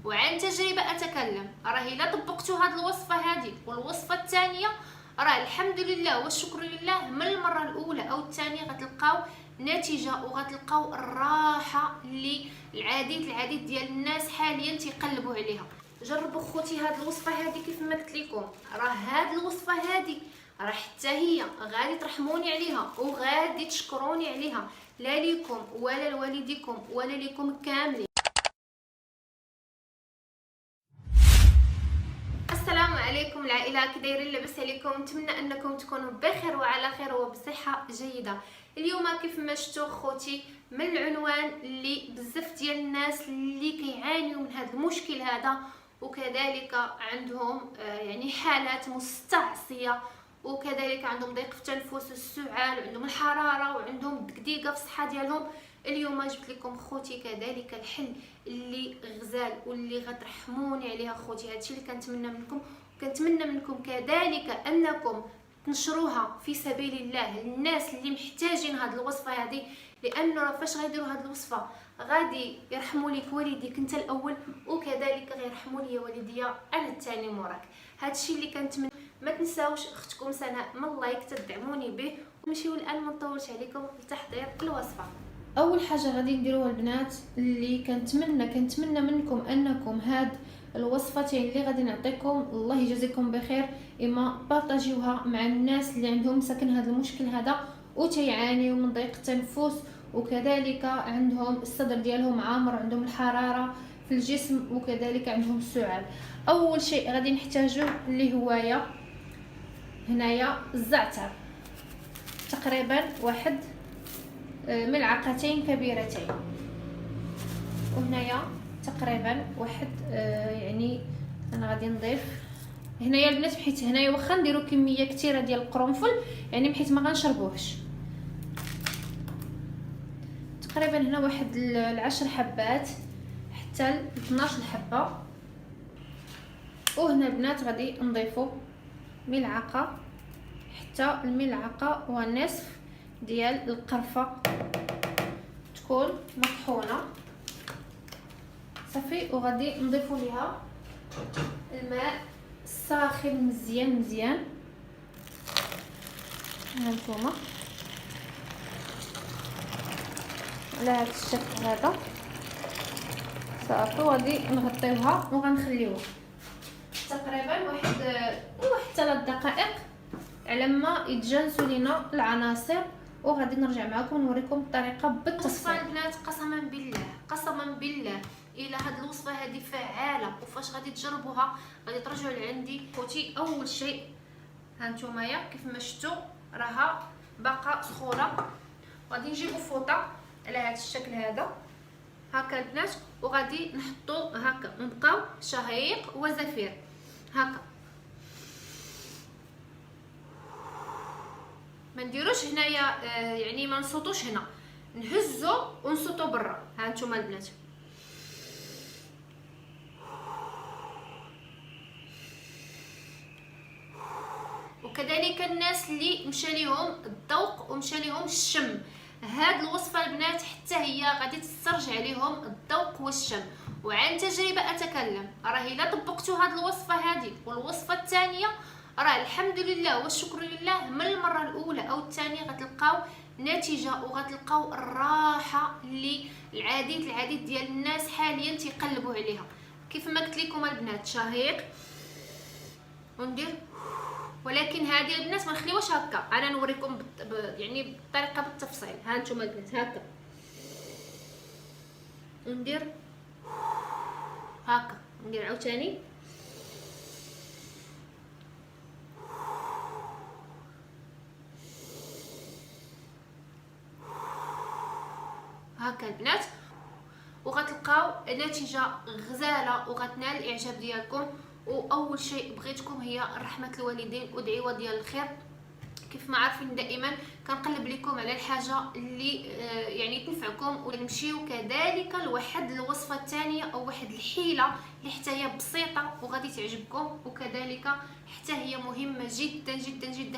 وعن تجربه اتكلم. راهي لا طبقتوا هذه الوصفه هذه والوصفه الثانيه، راه الحمد لله والشكر لله من المره الاولى او الثانيه غتلقاو نتيجه وغتلقاو الراحه اللي العديد ديال الناس حاليا تيقلبوا عليها. جربوا خوتي هذه الوصفه هذه كيف ما قلت لكم، راه هذه الوصفه هذه راه حتى هي غادي ترحموني عليها وغادي تشكروني عليها، لا ليكم ولا لوالديكم ولا ليكم كاملين. السلام عليكم العائله، كي دايرين؟ لاباس عليكم؟ نتمنى انكم تكونوا بخير وعلى خير وبصحه جيده. اليوم كيف ما شفتوا خوتي من العنوان اللي بزاف ديال الناس اللي كيعانيوا من هذا المشكل هذا، وكذلك عندهم يعني حالات مستعصيه، وكذلك عندهم ضيق في التنفس والسعال، وعندهم الحراره، وعندهم الدقديقه في الصحه ديالهم. اليوم جبت لكم خوتي كذلك الحل اللي غزال واللي غترحموني عليها خوتي. هادشي اللي كنتمنى منكم، وكنتمنى منكم كذلك انكم تنشروها في سبيل الله للناس اللي محتاجين هاد الوصفه هذه، لانه راه فاش غيديروا هاد الوصفه غادي يرحموا لك والديك انت الاول، وكذلك غيرحموا لي والديا انا الثاني موراك. هادشي اللي كنتمنى. ما تنساوش اختكم سناء من لايك تدعموني به. ونمشيو الان ما نطولش عليكم لتحضير الوصفه. اول حاجه غادي نديروها البنات اللي كنتمنى منكم انكم هاد الوصفتين اللي غادي نعطيكم الله يجازيكم بخير، اما بارطاجيوها مع الناس اللي عندهم ساكن هذا المشكل هذا وتيعانيوا من ضيق التنفس، وكذلك عندهم الصدر ديالهم عامر، عندهم الحراره في الجسم، وكذلك عندهم السعال. اول شيء غادي نحتاجوه اللي هو هنايا الزعتر، تقريبا واحد ملعقتين كبيرتين، وهنايا تقريبا واحد يعني انا غادي نضيف هنايا البنات، حيت هنايا واخا نديرو كميه كثيره ديال القرنفل يعني بحيث ما غنشربوهش. تقريبا هنا واحد 10 حبات حتى 12 حبه. وهنا البنات غادي نضيفو ملعقه حتى الملعقه ونصف ديال القرفه تكون مطحونه صافي، وغادي نضيفو ليها الماء ساخن مزيان. هانتوما على هذا الشكل هذا صافي، وغادي نغطيوها وغنخليوها تقريبا واحد 3 دقائق على ما يتجانسوا لينا العناصر، وغادي نرجع معكم نوريكم الطريقه بالتفصيل. البنات قسما بالله الى هاد الوصفه هذه فعاله، وفاش غادي تجربوها غادي ترجعوا لعندي خوتي. اول شيء هانتوما كيف ما شفتوا راها باقا سخونه، غادي نجيبوا فوطه على هذا الشكل هذا هكا البنات، وغادي نحطوا هكا نبقاو شهيق وزفير هكا، ما نديروش هنايا يعني ما نصوتوش هنا، نهزو ونصوتو برا. ها انتم البنات وكذلك الناس اللي مشى ليهم الذوق ومشى ليهم الشم، هاد الوصفه البنات حتى هي غادي تسترجع عليهم الذوق والشم. وعن تجربه اتكلم، راهي لا طبقتوا هاد الوصفه هذه والوصفه الثانيه، راه الحمد لله والشكر لله من المره الاولى او الثانيه غتلقاو نتيجه وغتلقاو الراحه اللي العديد ديال الناس حاليا تيقلبوا عليها. كيف ما قلت لكم البنات شهيق وندير، ولكن هذه البنات ما نخليوهاش هكا، انا نوريكم يعني بالطريقه بالتفصيل. ها انتم البنات هكا ندير هكا، ندير عاوتاني هكا البنات، وغتلقاو نتيجه غزاله وغتنال الاعجاب ديالكم. واول شيء بغيتكم هي رحمه الوالدين ودعوه ديال الخير. كيف ما عارفين دائما كنقلب لكم على الحاجه اللي يعني تنفعكم، ونمشيو كذلك لواحد الوصفه الثانيه او واحد الحيله اللي حتى هي بسيطه وغادي تعجبكم، وكذلك حتى هي مهمه جدا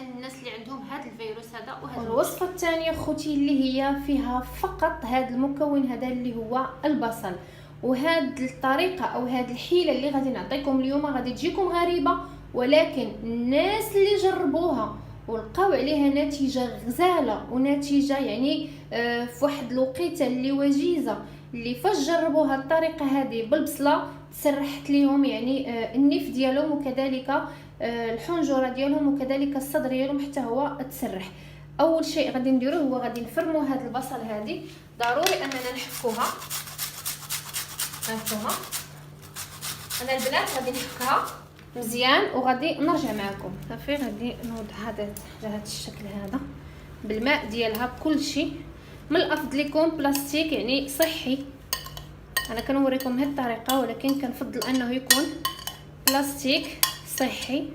للناس اللي عندهم هذا الفيروس هذا. وهذا الوصفه الثانيه خوتي اللي هي فيها فقط هذا المكون هذا اللي هو البصل، وهاد الطريقه او هاد الحيله اللي غادي نعطيكم اليوم غادي تجيكم غريبه، ولكن الناس اللي جربوها ولقاو عليها نتيجه غزاله ونتيجه يعني في واحد الوقيته اللي وجيزه، اللي فاش جربوا هاد الطريقه هذه بالبصله تسرحت ليهم يعني النيف ديالهم وكذلك الحنجره ديالهم وكذلك الصدر ديالهم حتى هو تسرح. اول شيء غادي نديروه هو غادي نفرموا هاد البصل هذه، ضروري اننا نحكوها. هانتوما انا البنات غادي نحكها مزيان وغادي نرجع معكم. صافي غادي نوضع هذا على هذا الشكل هذا بالماء ديالها بكل شيء. من الافضل يكون بلاستيك يعني صحي، انا كنوريكم هذه الطريقه ولكن كنفضل انه يكون بلاستيك صحي.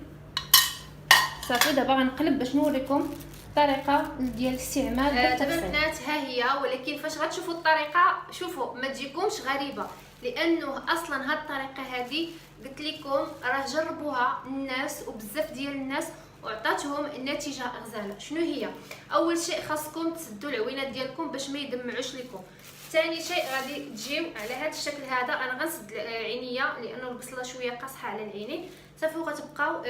صافي دابا غنقلب باش نوريكم الطريقه ديال الاستعمال. دابا البنات ها هي، ولكن فاش غتشوفوا الطريقه شوفوا ما تجيكمش غريبه، لانه اصلا هاد الطريقه هذه قلت لكم راه جربوها الناس وبزاف ديال الناس وعطاتهم النتيجه غزاله. شنو هي؟ اول شيء خاصكم تسدوا العوينات ديالكم باش ما يدمعوش لكم. ثاني شيء غادي تجيو على هذا الشكل هذا، انا غنسد عينيا لانه البصله شويه قاصحه على العينين. صافي وغتبقاو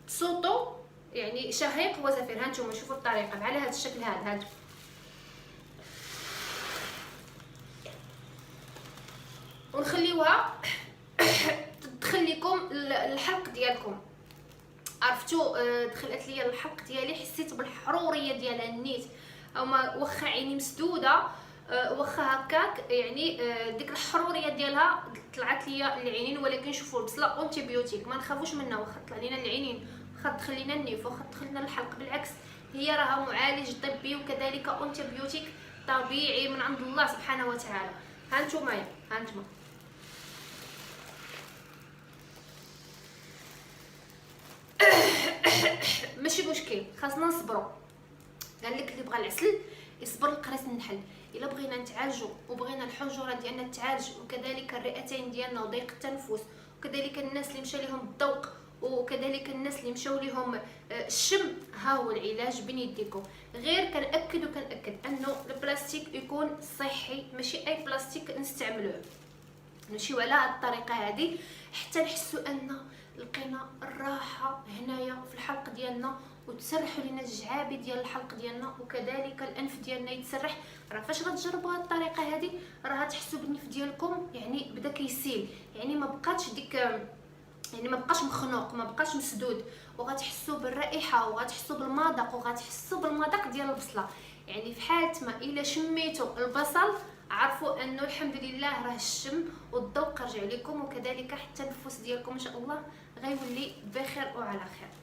تصوتوا يعني شهيق وزفير. هانتوما شوفوا الطريقه على هذا الشكل هذا ونخليوها تدخل لكم الحلق ديالكم. عرفتوا دخلت ليا الحلق ديالي، حسيت بالحروريه ديالها النيت، او ما واخا عيني مسدوده واخا هكاك يعني ديك الحروريه ديالها طلعت ليا العينين. ولكن شوفوا البصله اونتي بيوتيك ما نخافوش منها، واخا طلع لينا العينين واخا دخل لينا النيف واخا دخل لنا الحلق، بالعكس هي راها معالج طبي وكذلك اونتي بيوتيك طبيعي من عند الله سبحانه وتعالى. هانتوما ماشي مشكل، خاصنا نصبروا. قال لك اللي بغى العسل يصبر لقراص النحل. الا بغينا نتعالجوا وبغينا الحنجره ديالنا تعالج وكذلك الرئتين ديالنا وضيق التنفس وكذلك الناس اللي مشى لهم الذوق وكذلك الناس اللي مشاو لهم الشم، ها هو العلاج بين يديكم. غير كنأكد انه البلاستيك يكون صحي، ماشي اي بلاستيك نستعملوه. نمشيو على هاد الطريقه هذه حتى نحسوا ان لقينا الراحه هنايا في الحلق ديالنا وتسرحوا لنا الجعابي ديال الحلق ديالنا وكذلك الانف ديالنا يتسرح. راه فاش غتجربوا هاد الطريقه هذه راه غتحسوا بالنف ديالكم يعني بدا كيسيل، يعني ما بقاتش ديك يعني ما بقاش مخنوق ما بقاش مسدود، وغتحسوا بالرائحه وغتحسوا بالمذاق وغتحسوا بالمذاق ديال البصله. يعني في حاله ما الا شميتوا البصل عرفوا انه الحمد لله راه الشم والذوق رجع لكم وكذلك حتى النفس ديالكم ان شاء الله غيولي بخير وعلى خير.